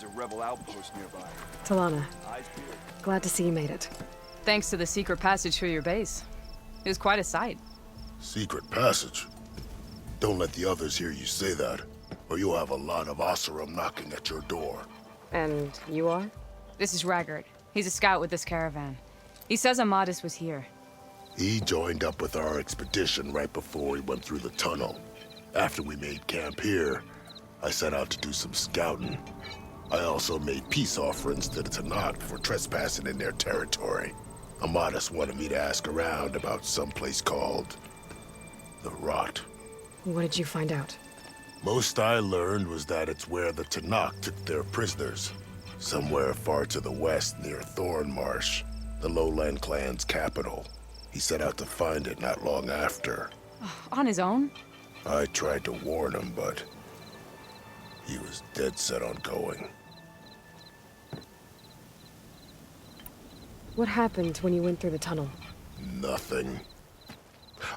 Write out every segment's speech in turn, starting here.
there's a rebel outpost nearby. Talana, Eyes peeled. glad to see you made it. Thanks to the secret passage through your base. It was quite a sight. Secret passage? Don't let the others hear you say that, or you'll have a lot of Oseram knocking at your door. And you are? This is Raggard. He's a scout with this caravan. He says Amadis was here. He joined up with our expedition right before we went through the tunnel. After we made camp here, I set out to do some scouting. I also made peace offerings to the Tanakh for trespassing in their territory. Amadis wanted me to ask around about some place called the Rot. What did you find out? Most I learned was that it's where the Tanakh took their prisoners. Somewhere far to the west near Thornmarsh, the Lowland clan's capital. He set out to find it not long after. On his own? I tried to warn him, but he was dead set on going. What happened when you went through the tunnel? Nothing.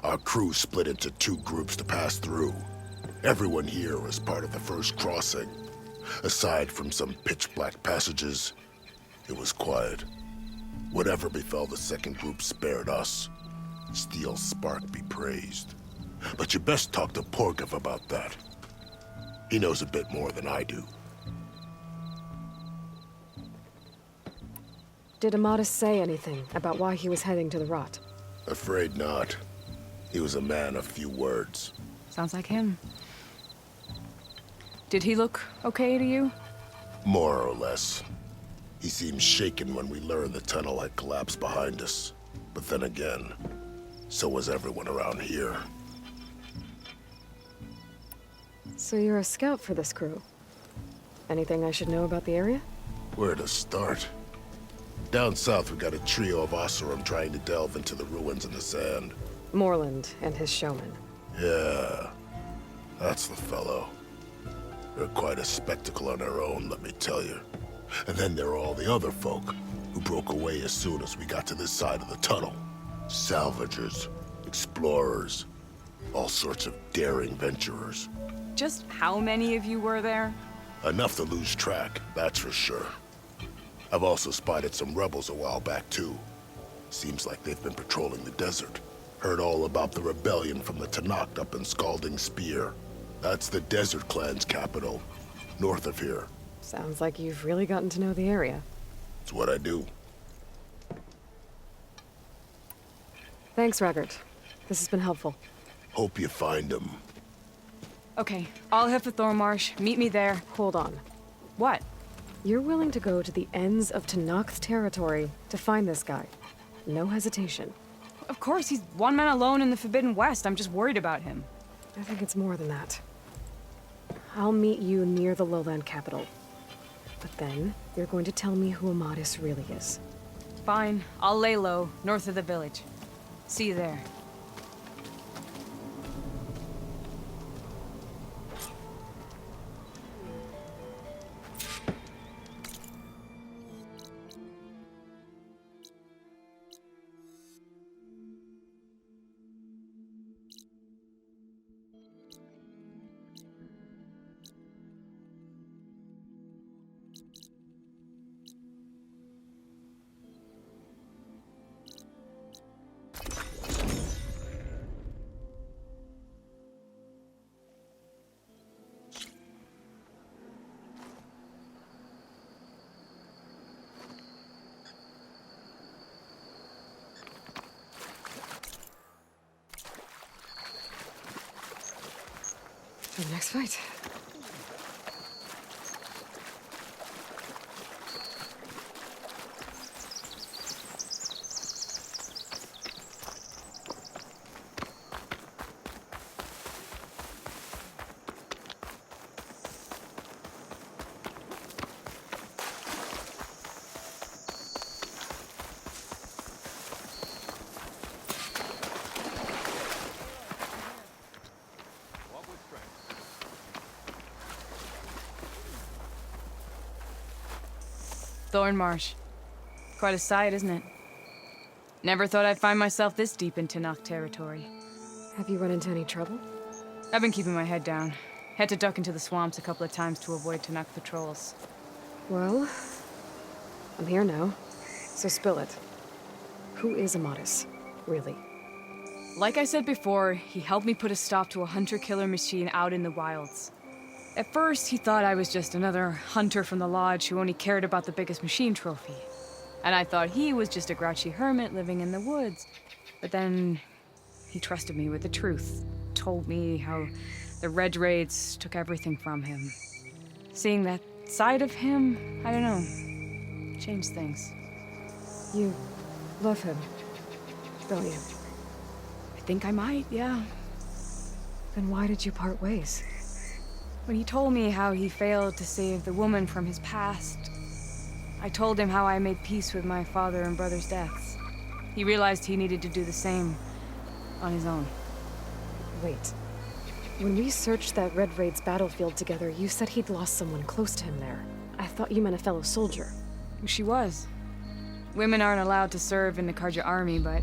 Our crew split into two groups to pass through. Everyone here was part of the first crossing. Aside from some pitch-black passages, it was quiet. Whatever befell the second group spared us. Steel Spark be praised. But you best talk to Porgov about that. He knows a bit more than I do. Did Amadis say anything about why he was heading to the Rot? Afraid not. He was a man of few words. Sounds like him. Did he look okay to you? More or less. He seemed shaken when we learned the tunnel had collapsed behind us. But then again, so was everyone around here. So you're a scout for this crew. Anything I should know about the area? Where to start? Down south, we got a trio of Oseram trying to delve into the ruins in the sand. Moreland and his showman. Yeah, that's the fellow. They're quite a spectacle on their own, let me tell you. And then there are all the other folk, who broke away as soon as we got to this side of the tunnel. Salvagers, explorers, all sorts of daring venturers. Just how many of you were there? Enough to lose track, that's for sure. I've also spotted some rebels a while back, too. Seems like they've been patrolling the desert. Heard all about the rebellion from the Tanakh up in Scalding Spear. That's the Desert Clan's capital, north of here. Sounds like you've really gotten to know the area. It's what I do. Thanks, Raggard. This has been helpful. Hope you find them. Okay, I'll head for Thornmarsh. Meet me there. Hold on. What? You're willing to go to the ends of Tanakh's territory to find this guy. No hesitation. Of course, he's one man alone in the Forbidden West. I'm just worried about him. I think it's more than that. I'll meet you near the lowland capital. But then, you're going to tell me who Amadis really is. Fine, I'll lay low, north of the village. See you there. For the next fight. Thornmarsh. Quite a sight, isn't it? Never thought I'd find myself this deep in Tanakh territory. Have you run into any trouble? I've been keeping my head down. Had to duck into the swamps a couple of times to avoid Tanakh patrols. Well, I'm here now, so spill it. Who is Amatis, really? Like I said before, he helped me put a stop to a hunter-killer machine out in the wilds. At first, he thought I was just another hunter from the lodge who only cared about the biggest machine trophy. And I thought he was just a grouchy hermit living in the woods. But then he trusted me with the truth, told me how the Red Raids took everything from him. Seeing that side of him, I don't know, changed things. You love him, don't you? I think I might, yeah. Then why did you part ways? When he told me how he failed to save the woman from his past, I told him how I made peace with my father and brother's deaths. He realized he needed to do the same on his own. Wait. When we searched that Red Raid's battlefield together, you said he'd lost someone close to him there. I thought you meant a fellow soldier. She was. Women aren't allowed to serve in the Karja army, but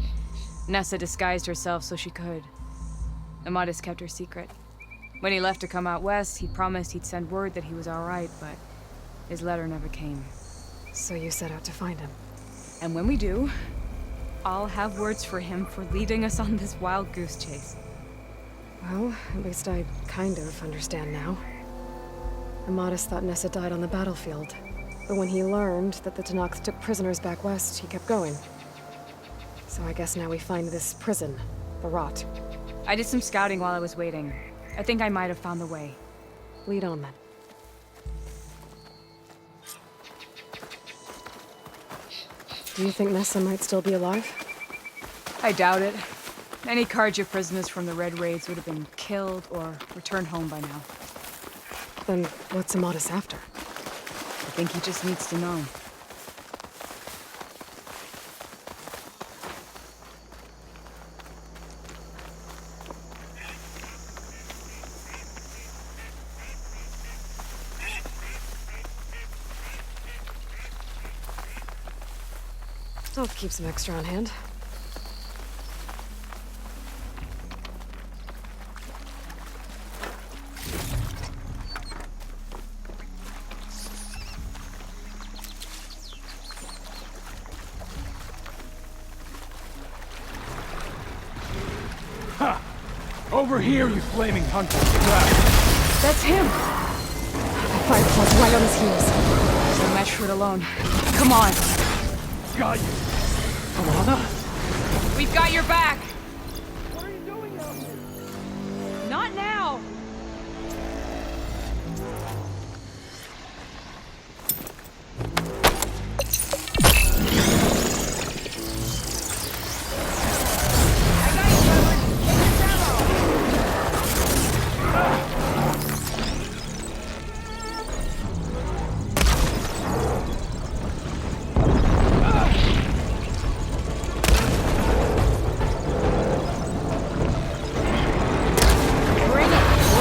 Nessa disguised herself so she could. Amatis kept her secret. When he left to come out west, he promised he'd send word that he was all right, but his letter never came. So you set out to find him. And when we do, I'll have words for him for leading us on this wild goose chase. Well, at least I kind of understand now. Amatis thought Nessa died on the battlefield, but when he learned that the Tenaks took prisoners back west, he kept going. So I guess now we find this prison, the Rot. I did some scouting while I was waiting. I think I might have found the way. Lead on then. Do you think Nessa might still be alive? I doubt it. Any Karja prisoners from the Red Raids would have been killed or returned home by now. Then what's Amatis after? I think he just needs to know. I'll keep some extra on hand. Ha! Over here, you flaming hunter! That's him! Fireflies right on his heels. Don't match for it alone. Come on! Got you! Alana? We've got your back! What are you doing out here? Not now! Bring it!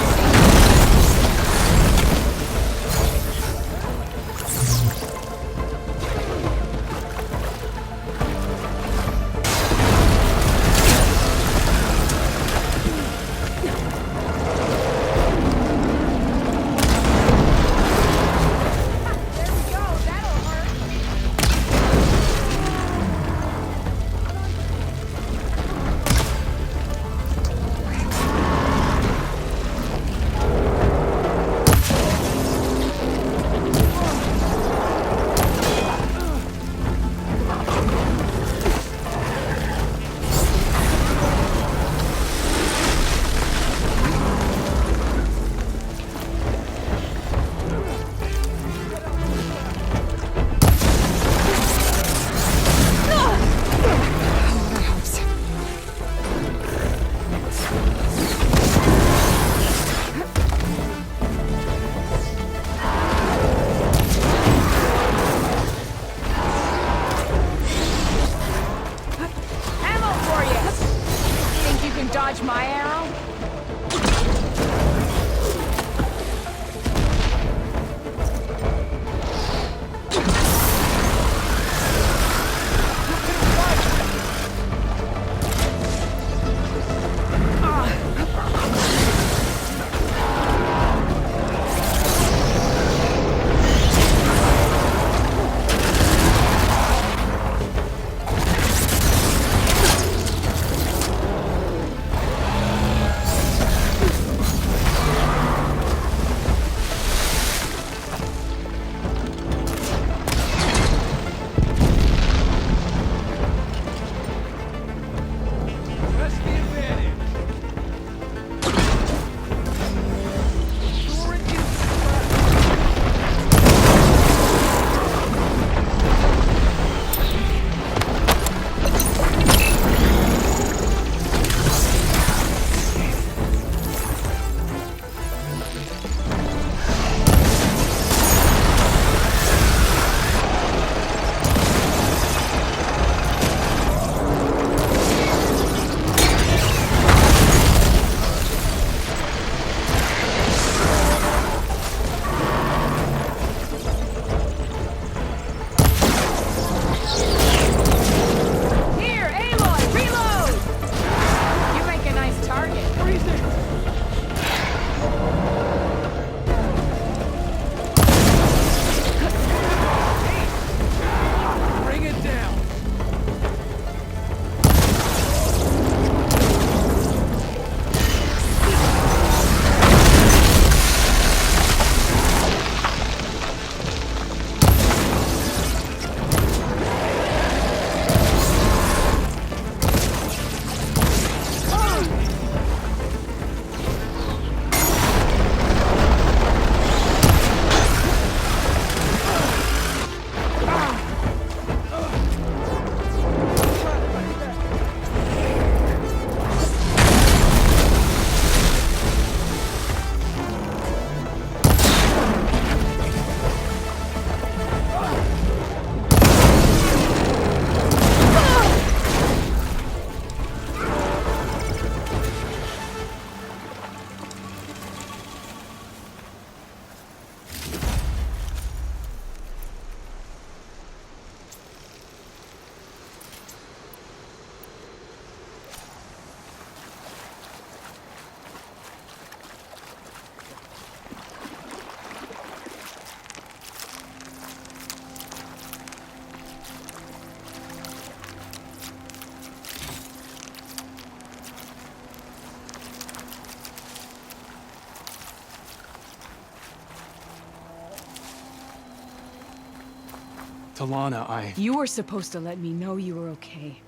Talana, You were supposed to let me know you were okay.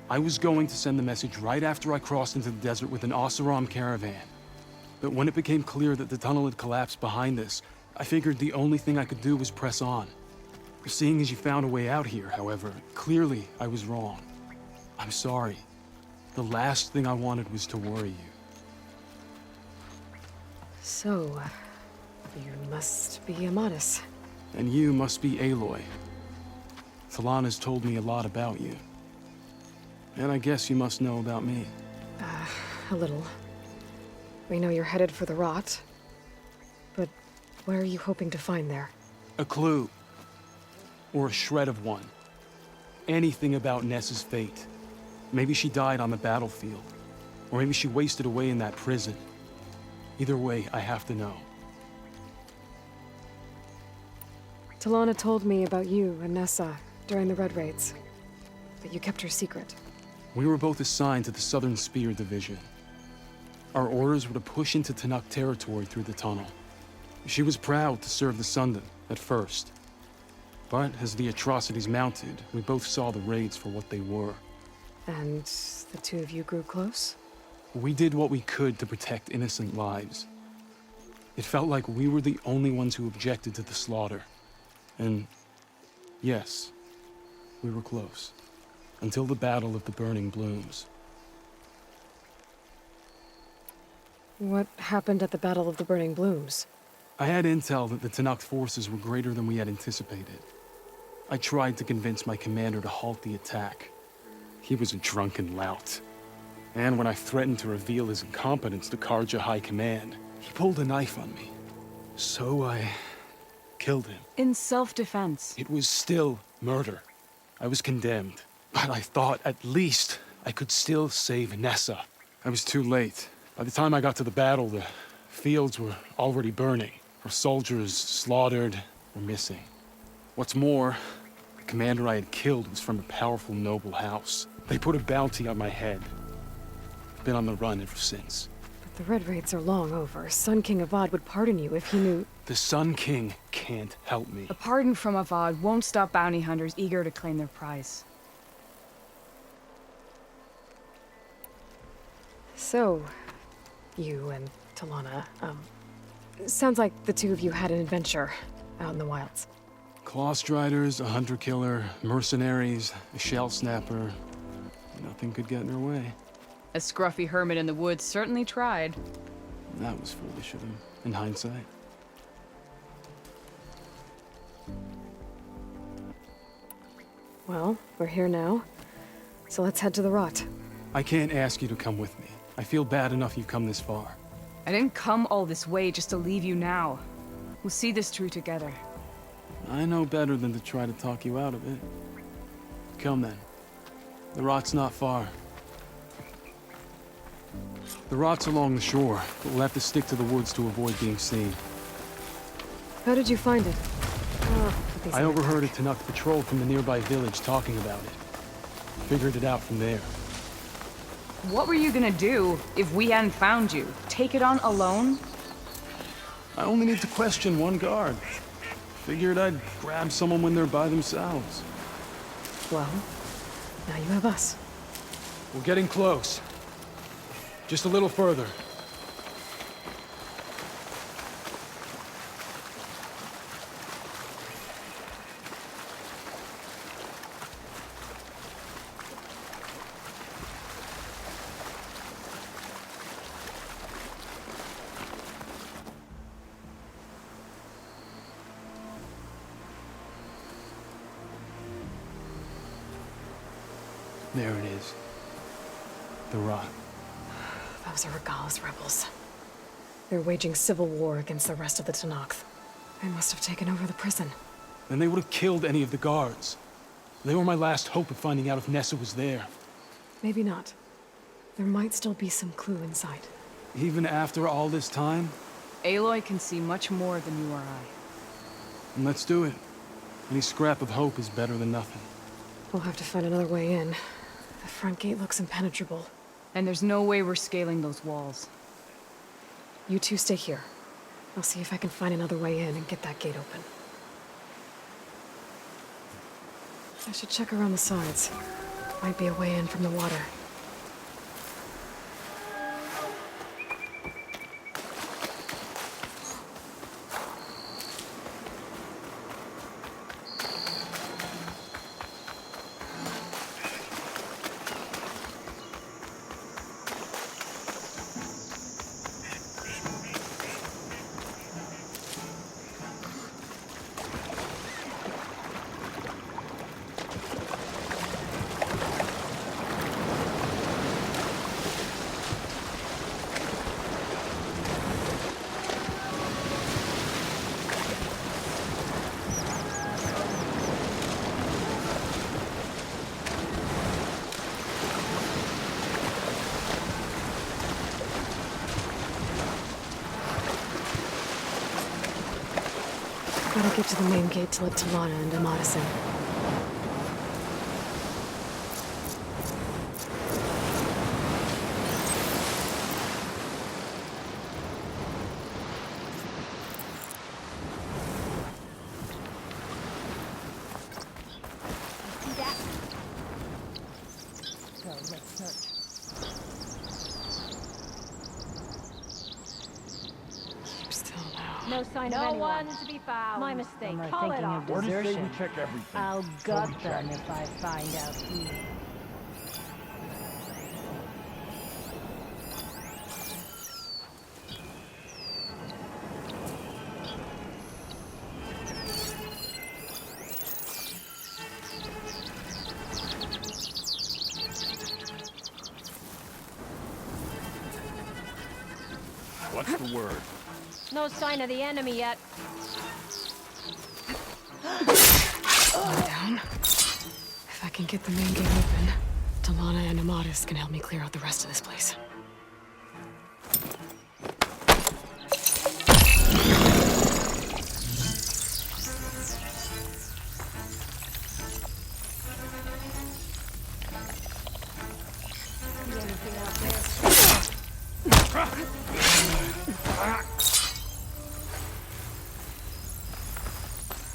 I was going to send the message right after I crossed into the desert with an Oseram caravan. But when it became clear that the tunnel had collapsed behind us, I figured the only thing I could do was press on. Seeing as you found a way out here, however, clearly I was wrong. I'm sorry. The last thing I wanted was to worry you. So, you must be Amatis. And you must be Aloy. Talana's told me a lot about you. And I guess you must know about me. A little. We know you're headed for the rot. But where are you hoping to find there? A clue. Or a shred of one. Anything about Ness's fate. Maybe she died on the battlefield. Or maybe she wasted away in that prison. Either way, I have to know. Talana told me about you and Nessa during the Red Raids. But you kept her secret. We were both assigned to the Southern Spear Division. Our orders were to push into Tanakh territory through the tunnel. She was proud to serve the Sundan at first. But as the atrocities mounted, we both saw the raids for what they were. And the two of you grew close? We did what we could to protect innocent lives. It felt like we were the only ones who objected to the slaughter. And yes, we were close. Until the Battle of the Burning Blooms. What happened at the Battle of the Burning Blooms? I had intel that the Tanakh forces were greater than we had anticipated. I tried to convince my commander to halt the attack. He was a drunken lout. And when I threatened to reveal his incompetence to Karja High Command, he pulled a knife on me. So I killed him. In self-defense. It was still murder. I was condemned. But I thought at least I could still save Nessa. I was too late. By the time I got to the battle, the fields were already burning. Our soldiers slaughtered or missing. What's more, the commander I had killed was from a powerful noble house. They put a bounty on my head. I've been on the run ever since. But the Red Raids are long over. Sun King Avad would pardon you if he knew... The Sun King can't help me. A pardon from Avad won't stop bounty hunters eager to claim their prize. So, you and Talana, sounds like the two of you had an adventure out in the wilds. Claw Striders, a hunter-killer, mercenaries, a shell snapper. Nothing could get in their way. A scruffy hermit in the woods certainly tried. That was foolish of him, in hindsight. Well, we're here now, so let's head to the rot. I can't ask you to come with me. I feel bad enough you've come this far. I didn't come all this way just to leave you now. We'll see this through together. I know better than to try to talk you out of it. Come then. The rot's not far. The rot's along the shore, but we'll have to stick to the woods to avoid being seen. How did you find it? I overheard a Tanakh patrol from the nearby village talking about it. Figured it out from there. What were you gonna do if we hadn't found you? Take it on alone? I only need to question one guard. Figured I'd grab someone when they're by themselves. Well, now you have us. We're getting close. Just a little further. There it is. The rot. Those are Regal's rebels. They're waging civil war against the rest of the Tanakh. They must have taken over the prison. Then they would have killed any of the guards. They were my last hope of finding out if Nessa was there. Maybe not. There might still be some clue inside. Even after all this time? Aloy can see much more than you or I. And let's do it. Any scrap of hope is better than nothing. We'll have to find another way in. The front gate looks impenetrable. And there's no way we're scaling those walls. You two stay here. I'll see if I can find another way in and get that gate open. I should check around the sides. Might be a way in from the water. Gotta get to the main gate to let Talana and Amatis in. Keep still now. No sign of anyone. No one to be found. My mistake. Call it off. Where do you say we check everything? I'll gut them if I find out who. What's the word? No sign of the enemy yet. Down. If I can get the main gate open, Talana and Amatis can help me clear out the rest of this place. See anything out there?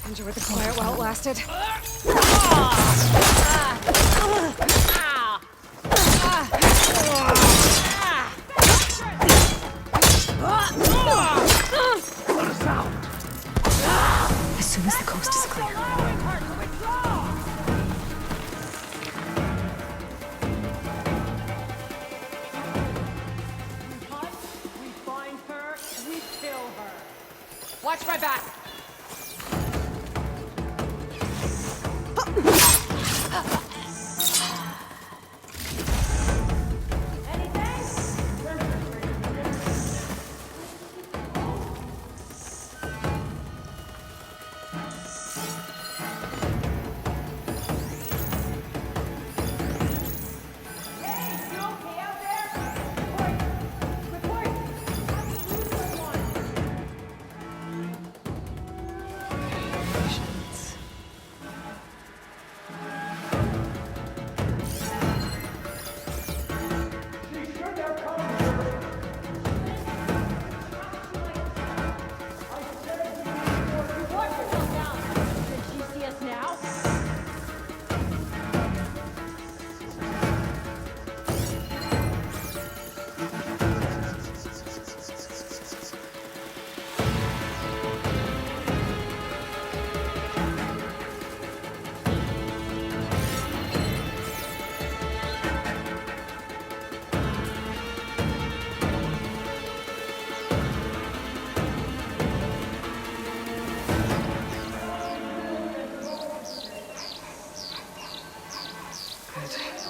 Enjoyed the quiet while it lasted. As soon as the coast is clear. We find her, we kill her. Watch my back!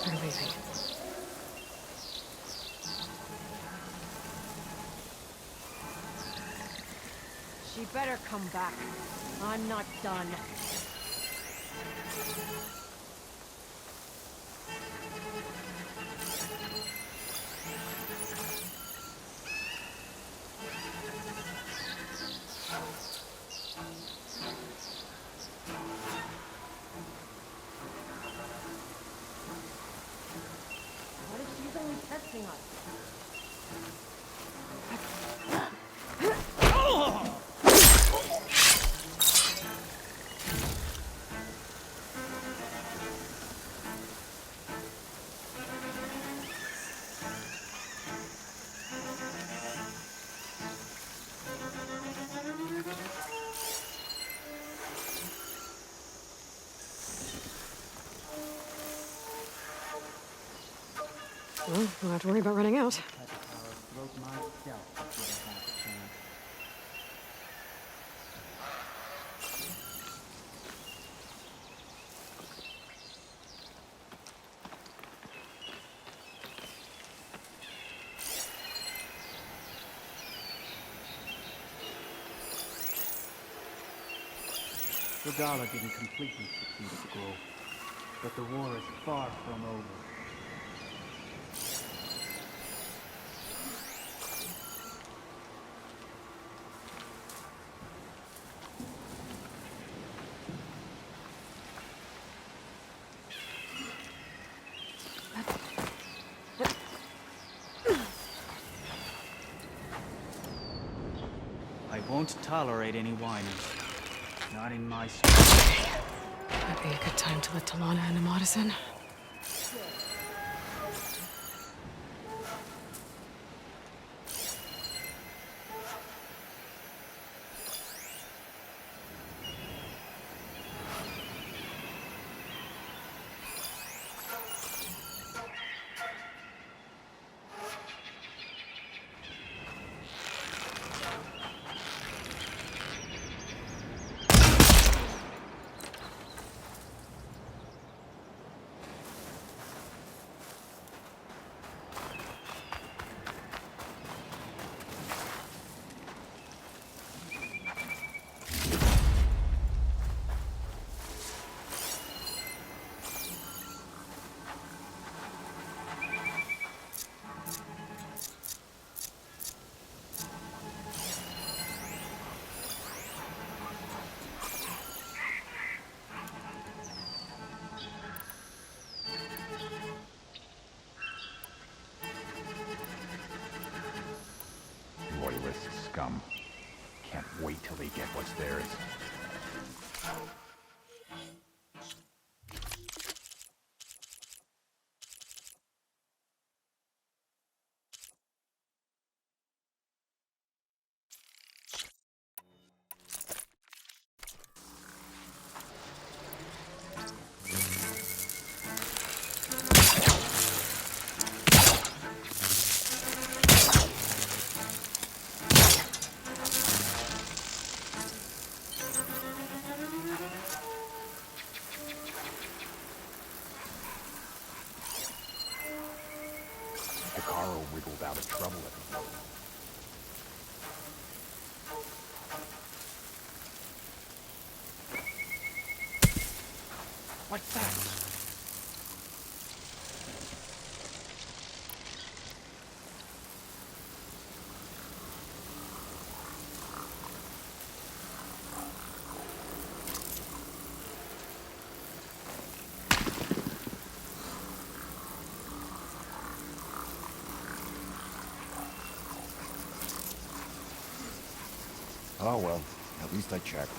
They're leaving. She better come back. I'm not done. What if she's only testing us? Well, don't have to worry about running out. Regala didn't completely succeed at the Grove, but the war is far from over. I won't tolerate any whiners. Not in my space. Might be a good time to let Talana and Amadas in. Loyalist scum. Can't wait till they get what's theirs. Hikaru wiggled out of trouble at the moment. What's that? Oh well, at least I checked.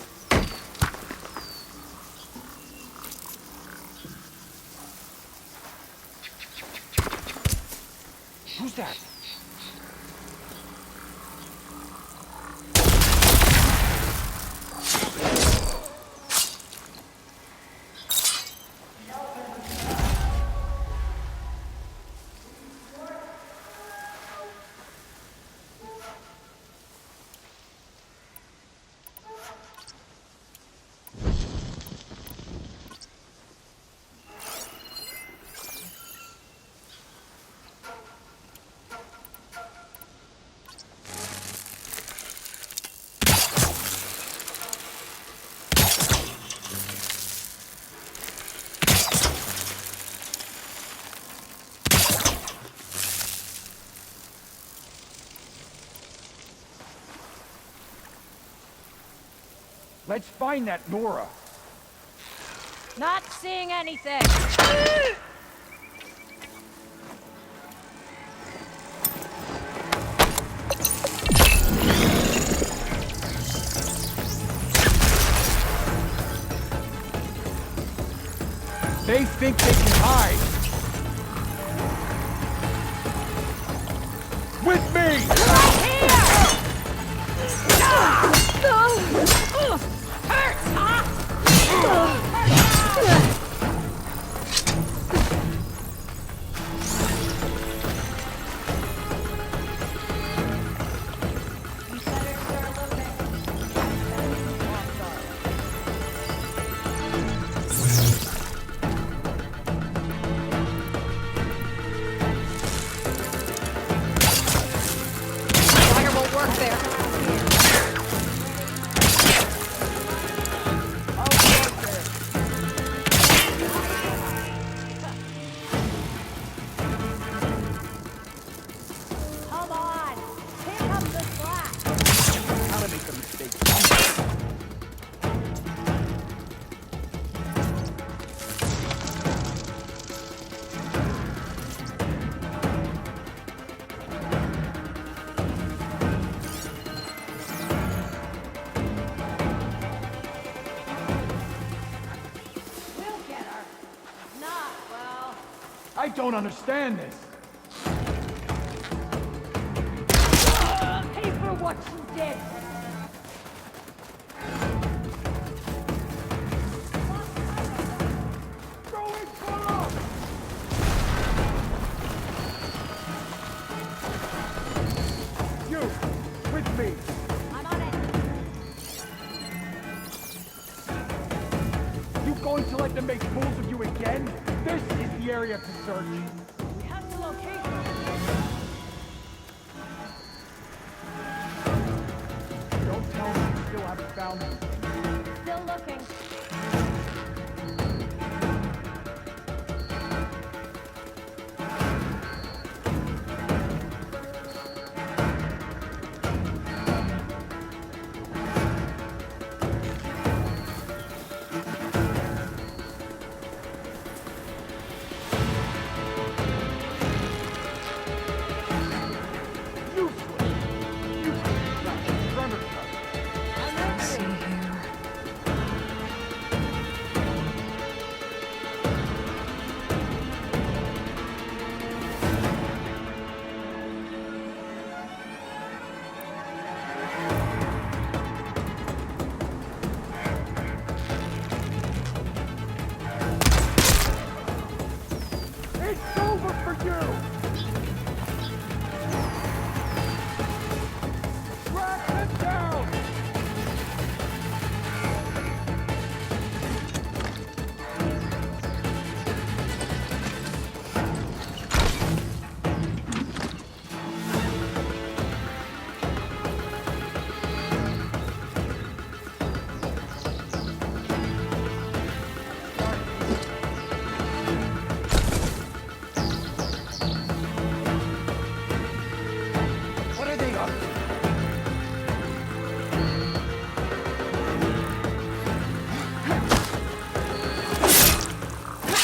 Who's that? Let's find that Nora. Not seeing anything. They think they can hide. With me! Right here! Hurts, huh? I don't understand this. Pay for what you did! Going for you, with me. I'm on it! You going to let them make fools of you again? This is the area to search. We have to locate her! Don't tell me you still haven't found them. Still looking. See here. It's over for you! Track them down! What are they up to?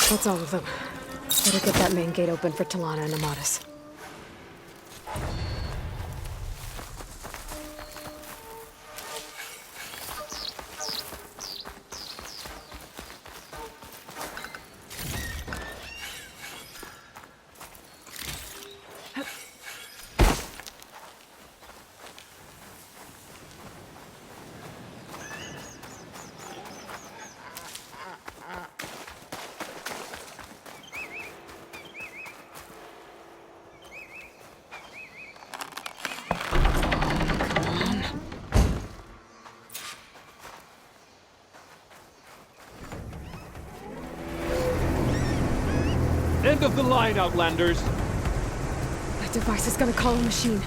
That's all of them. Better get that main gate open for Talana and Amatis. End of the line, Outlanders! That device is gonna call a machine.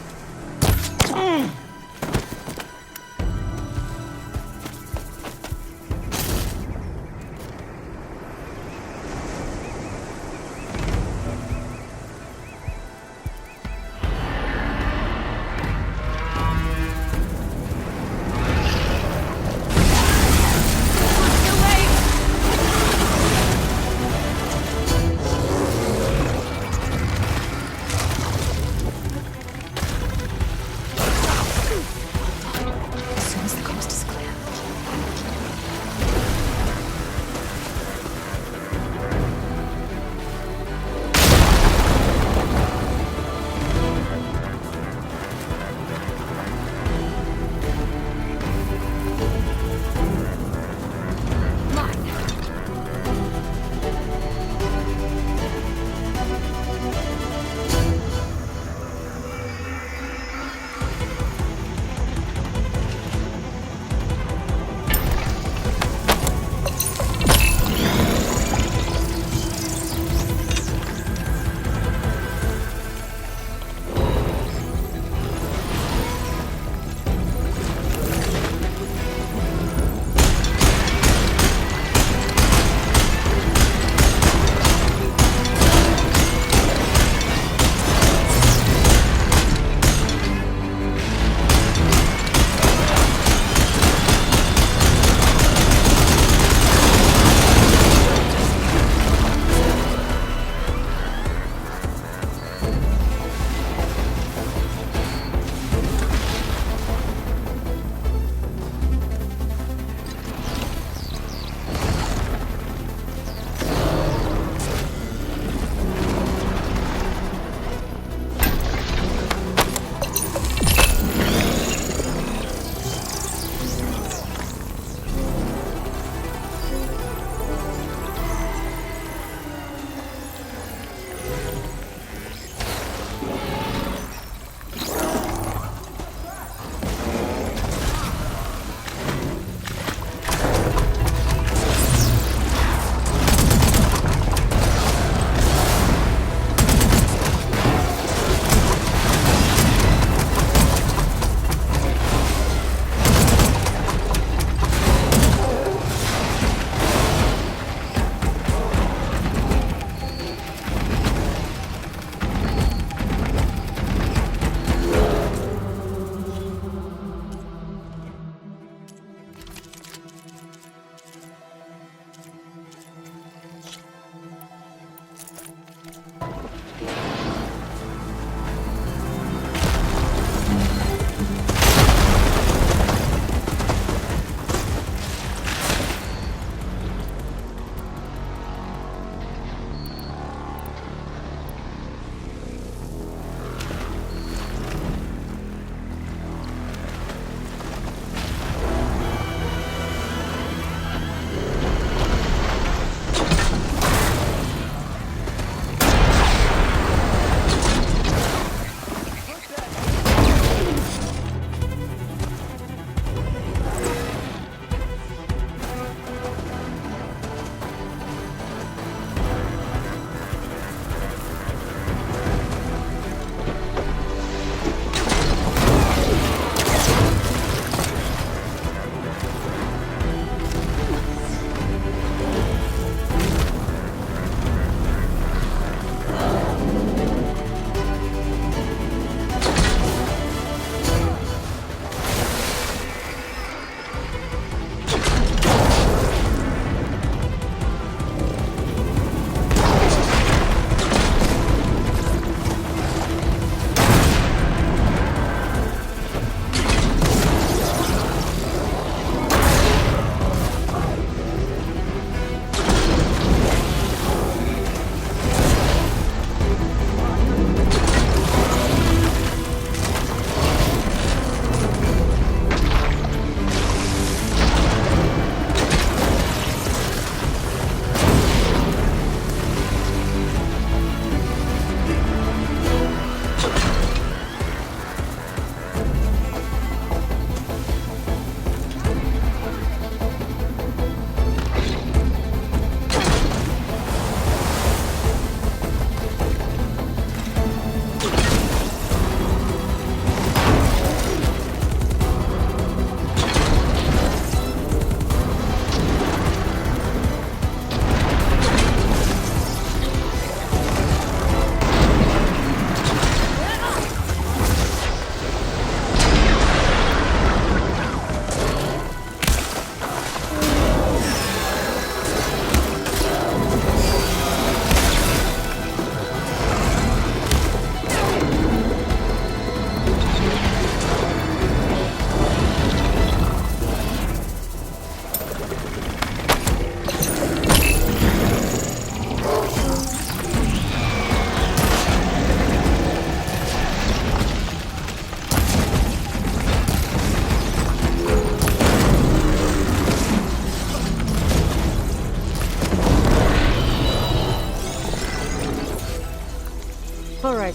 All right.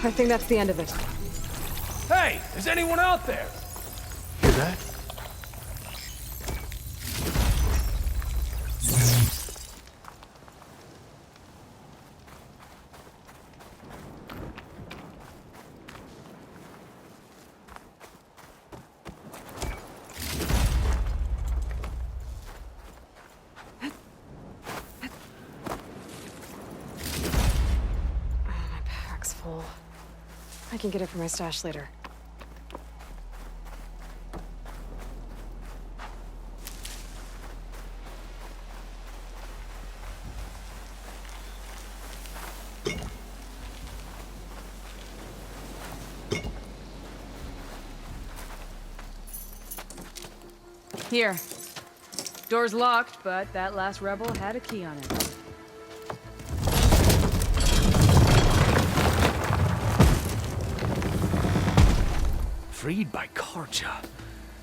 I think that's the end of it. Hey, is anyone out there? Hear that? My pack's full. I can get it from my stash later. Here. Door's locked, but that last rebel had a key on it. Freed by Karja.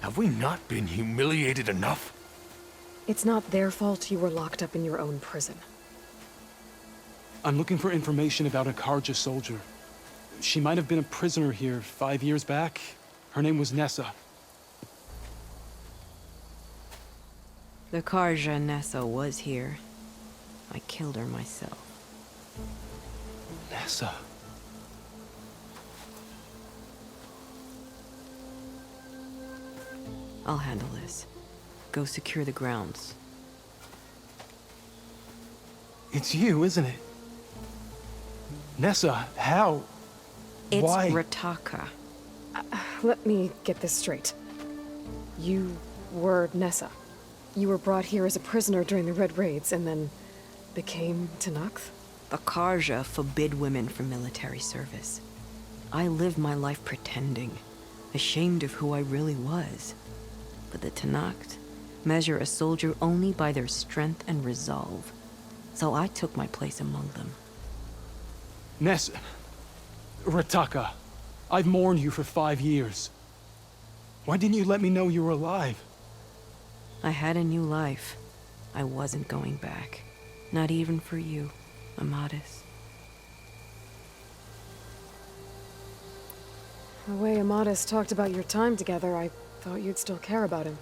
Have we not been humiliated enough? It's not their fault you were locked up in your own prison. I'm looking for information about a Karja soldier. She might have been a prisoner here 5 years back. Her name was Nessa. The Karja Nessa was here. I killed her myself. Nessa. I'll handle this. Go secure the grounds. It's you, isn't it? Nessa, how? It's Why? Rataka. Let me get this straight. You were Nessa. You were brought here as a prisoner during the Red Raids and then became Tenakth? The Karja forbid women from military service. I lived my life pretending, ashamed of who I really was. But the Tenakth measure a soldier only by their strength and resolve. So I took my place among them. Nessa. Rataka. I've mourned you for 5 years. Why didn't you let me know you were alive? I had a new life. I wasn't going back. Not even for you, Amadis. The way Amadis talked about your time together, I thought you'd still care about him.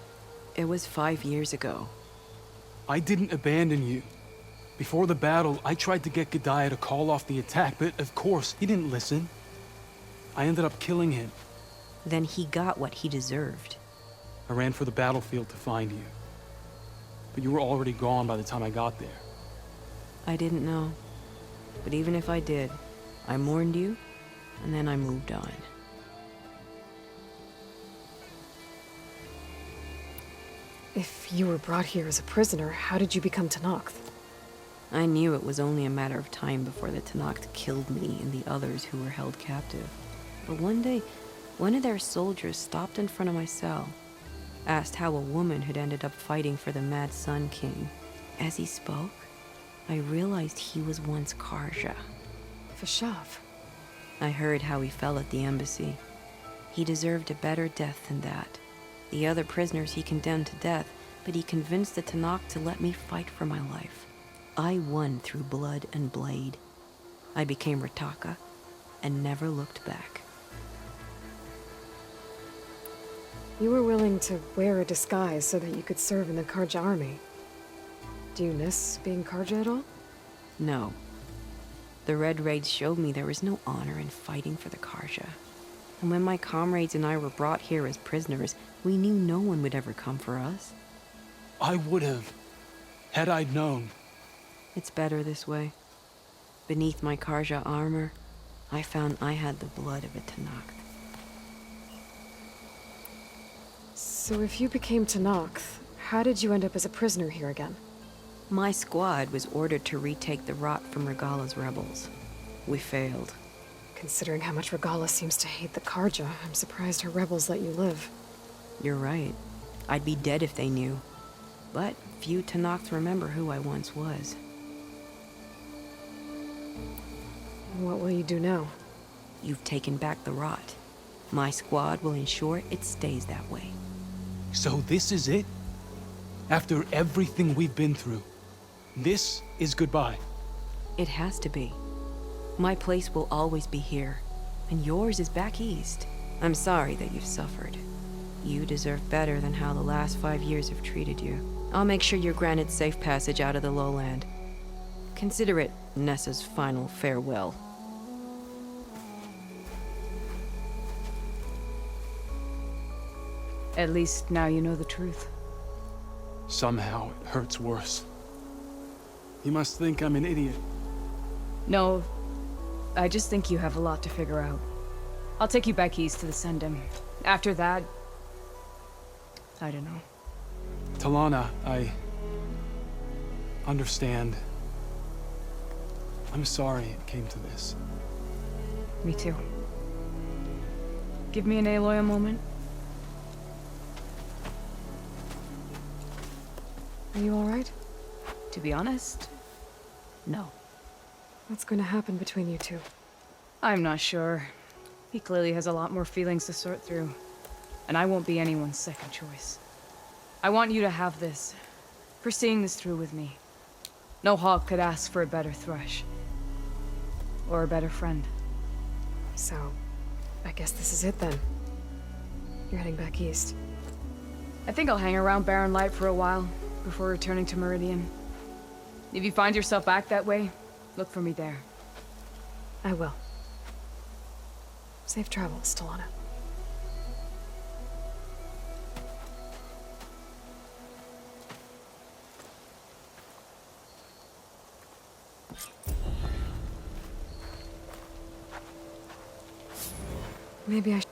It was 5 years ago. I didn't abandon you. Before the battle, I tried to get G'daiah to call off the attack, but of course, he didn't listen. I ended up killing him. Then he got what he deserved. I ran for the battlefield to find you. But you were already gone by the time I got there. I didn't know. But even if I did, I mourned you, and then I moved on. If you were brought here as a prisoner, how did you become Tenakth? I knew it was only a matter of time before the Tenakth killed me and the others who were held captive. But one day, one of their soldiers stopped in front of my cell, asked how a woman had ended up fighting for the Mad Sun King. As he spoke, I realized he was once Karja. Vashav. I heard how he fell at the embassy. He deserved a better death than that. The other prisoners he condemned to death, but he convinced the Tenakth to let me fight for my life. I won through blood and blade. I became Rataka and never looked back. You were willing to wear a disguise so that you could serve in the Karja army. Do you miss being Karja at all? No. The Red Raids showed me there was no honor in fighting for the Karja. And when my comrades and I were brought here as prisoners, we knew no one would ever come for us. I would have, had I known. It's better this way. Beneath my Karja armor, I found I had the blood of a Tenakth. So if you became Tenakth, how did you end up as a prisoner here again? My squad was ordered to retake the Rot from Regala's rebels. We failed. Considering how much Regala seems to hate the Karja, I'm surprised her rebels let you live. You're right. I'd be dead if they knew. But few Tenakth remember who I once was. What will you do now? You've taken back the Rot. My squad will ensure it stays that way. So this is it? After everything we've been through, this is goodbye. It has to be. My place will always be here, and yours is back east. I'm sorry that you've suffered. You deserve better than how the last 5 years have treated you. I'll make sure you're granted safe passage out of the lowland. Consider it Nessa's final farewell. At least now you know the truth. Somehow it hurts worse. You must think I'm an idiot. No, I just think you have a lot to figure out. I'll take you back east to the Sendem. After that, I don't know. Talana, I understand. I'm sorry it came to this. Me too. Give me and Aloy a moment. Are you all right? To be honest, no. What's going to happen between you two? I'm not sure. He clearly has a lot more feelings to sort through. And I won't be anyone's second choice. I want you to have this, for seeing this through with me. No hawk could ask for a better thrush. Or a better friend. So, I guess this is it then. You're heading back east. I think I'll hang around Barren Light for a while, before returning to Meridian. If you find yourself back that way, look for me there. I will. Safe travels, Talana. Maybe I should